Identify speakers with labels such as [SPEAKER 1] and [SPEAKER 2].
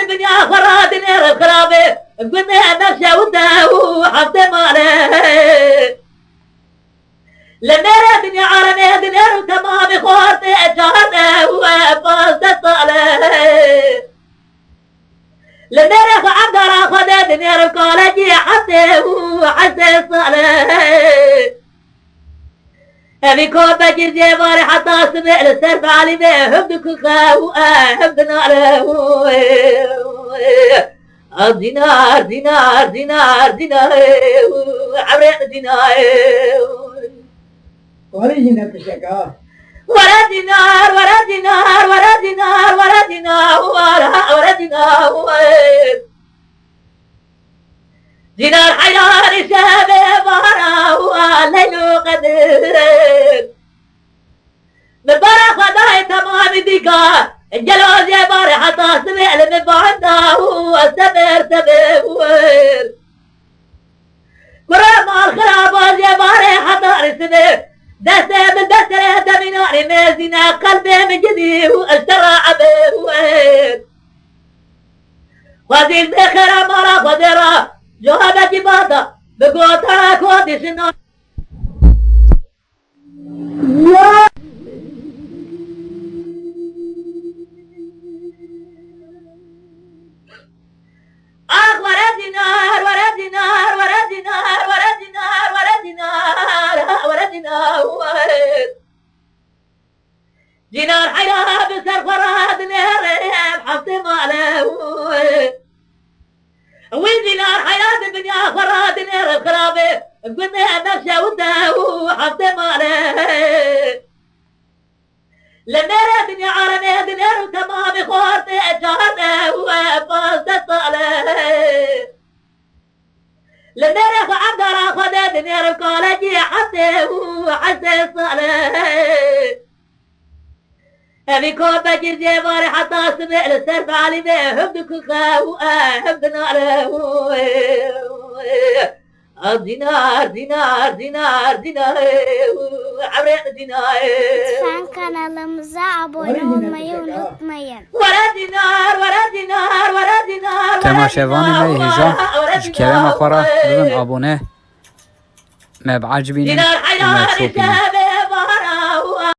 [SPEAKER 1] الدنيا فراد نير خرابي قلنا نفسه وده حفظ ماله لنير الدنيا عرني دنير وتمام خورتي شهرنا وفاز طاله لنير عبد الله دنير الكولجي حتى وحتى صاله أبي كون بجر جباري حتى سمع السرف علي بيه هبدك خاو هبدنا له دينار دينار دينار دينار عبرين دينار
[SPEAKER 2] وريجينا كشكا
[SPEAKER 1] ورا دينار ورا دينار ورا دينار ورا دينار ورا دينار دينار حيار شابه بارا ليلو قدر مبارا خداي تمام ديكا الجلوز يا باري حتى سمع المبعده والسبر سبر كرام الخراب يا باري حتى سمع دسته من دسته دميناني مازينا قلبي من جدي واشترى عبير وزير بخير مرا خدرا جوهبة جبادة بقوتها كودي شنو ورا دينار ورا دينار ورا دينار ورا دينار ورا دينار ورا دينار دينار حياة بسر فراد نهر حفظ ماله ودينار حياة الدنيا فراد نهر الخرابي قلنا نفسه وده حفظ ماله لنير الدنيا عرني دنير وتمام خورتي شهرنا وفاز طاله لنير عبد الله خد دنير الكولجي حتى وحتى صاله أبي كون بجر جباري حتى سمع السرف علي بيه هبدك خاو هبدنا له دينار دينار دينار دينار عبرين دينار
[SPEAKER 3] Lütfen kanalımıza abone olmayı unutmayın.
[SPEAKER 1] ورا دينار ورا دينار ورا دينار
[SPEAKER 4] تماشاوان ما هجا كلام أخرى ببن أبونه ما بعجبين
[SPEAKER 1] دينار
[SPEAKER 4] وما
[SPEAKER 1] حيار
[SPEAKER 4] تشوفين
[SPEAKER 1] شابه